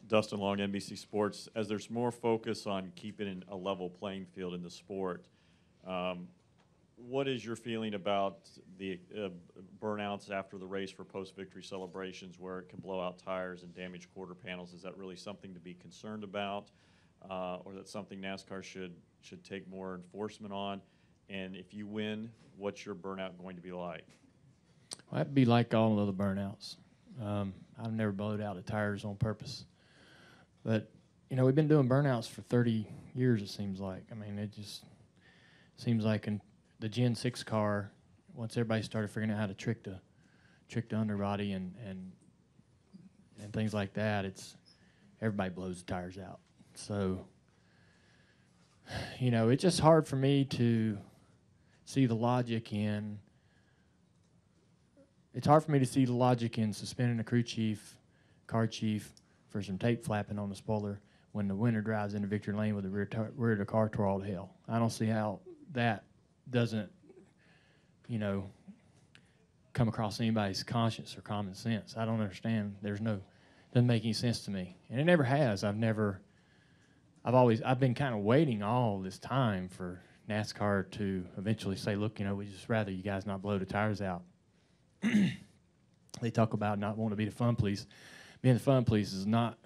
Dustin Long, NBC Sports. As there's more focus on keeping a level playing field in the sport, what is your feeling about the burnouts after the race for post-victory celebrations where it can blow out tires and damage quarter panels? Is that really something to be concerned about, or is that something NASCAR should take more enforcement on? And if you win, what's your burnout going to be like? Well, that'd be like all other burnouts. I've never blowed out the tires on purpose. But, you know, we've been doing burnouts for 30 years, it seems like. I mean, it just seems like in the Gen 6 car, once everybody started figuring out how to trick the underbody and things like that, everybody blows the tires out. So, you know, it's just hard for me to see the logic in. It's hard for me to see the logic in suspending a crew chief, car chief, for some tape flapping on the spoiler when the winner drives into victory lane with the rear of the car tore all to hell. I don't see how that doesn't, you know, come across anybody's conscience or common sense. I don't understand. Doesn't make any sense to me, and it never has. I've been kind of waiting all this time for NASCAR to eventually say, look, you know, we just rather you guys not blow the tires out. They talk about not wanting to be the fun police. Being the fun police is not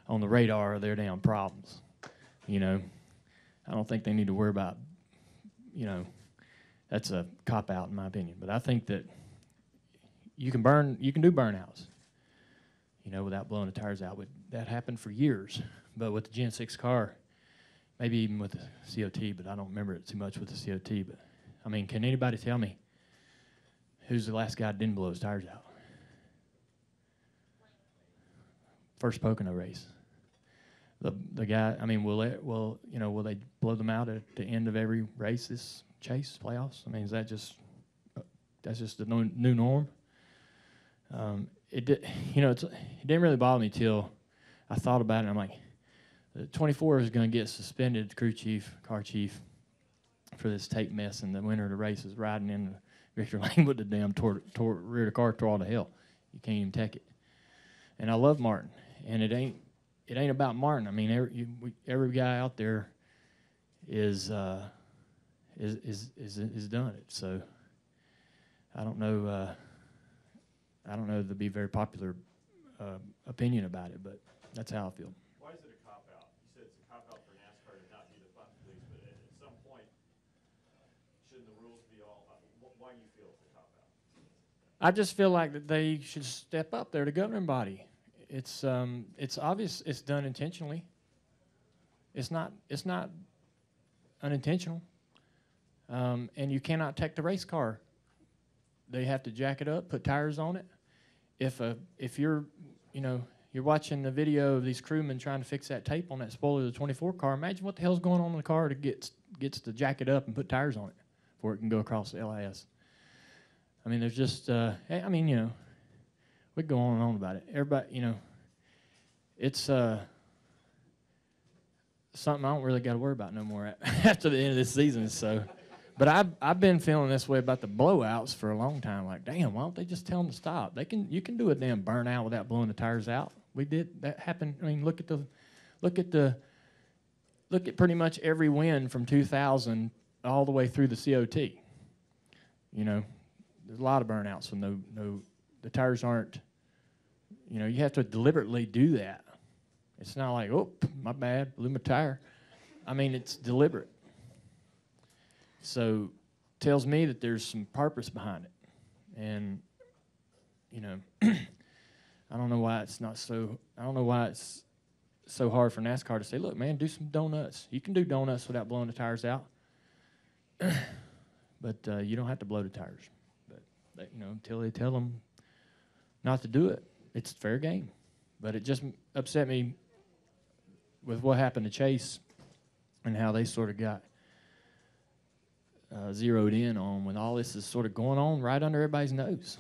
on the radar of their damn problems. You know, I don't think they need to worry about, you know, that's a cop-out in my opinion. But I think that you can do burnouts, you know, without blowing the tires out. That happened for years. But with the Gen 6 car, maybe even with the COT, but I don't remember it too much with the COT. But, I mean, can anybody tell me who's the last guy that didn't blow his tires out? First Pocono race. The guy, I mean, will they blow them out at the end of every race this chase playoffs? I mean, is that that's just the new norm? It didn't really bother me till I thought about it. I'm like, the 24 is going to get suspended, crew chief, car chief, for this tape mess, and the winner of the race is riding in the victory lane with the damn rear of the car tore all to hell. You can't even take it. And I love Martin, and it ain't about Martin. I mean, every guy out there is done it. So I don't know. I don't know to be a very popular opinion about it, but that's how I feel. Why is it a cop-out? You said it's a cop-out for NASCAR to not be the fun police, but at some point, shouldn't the rules be all? Why do you feel it's a cop-out? I just feel like that they should step up. They're the governing body. It's obvious it's done intentionally. It's not unintentional. And you cannot take the race car. They have to jack it up, put tires on it. If you're watching the video of these crewmen trying to fix that tape on that spoiler of the 24 car, imagine what the hell's going on in the car to gets to jack it up and put tires on it before it can go across the LIS. I mean, there's just, we go on and on about it. Everybody, it's something I don't really got to worry about no more after the end of this season. So, but I've been feeling this way about the blowouts for a long time. Like, damn, why don't they just tell them to stop? You can do a damn burnout without blowing the tires out. We did that happen. I mean, look at pretty much every win from 2000 all the way through the COT. You know, there's a lot of burnouts when the tires aren't. You have to deliberately do that. It's not like, oh, my bad, blew my tire. I mean, it's deliberate. So, tells me that there's some purpose behind it. And, I don't know why it's so hard for NASCAR to say, look, man, do some donuts. You can do donuts without blowing the tires out. But you don't have to blow the tires. But, until they tell them not to do it, it's fair game. But it just upset me with what happened to Chase and how they sort of got zeroed in on when all this is sort of going on right under everybody's nose.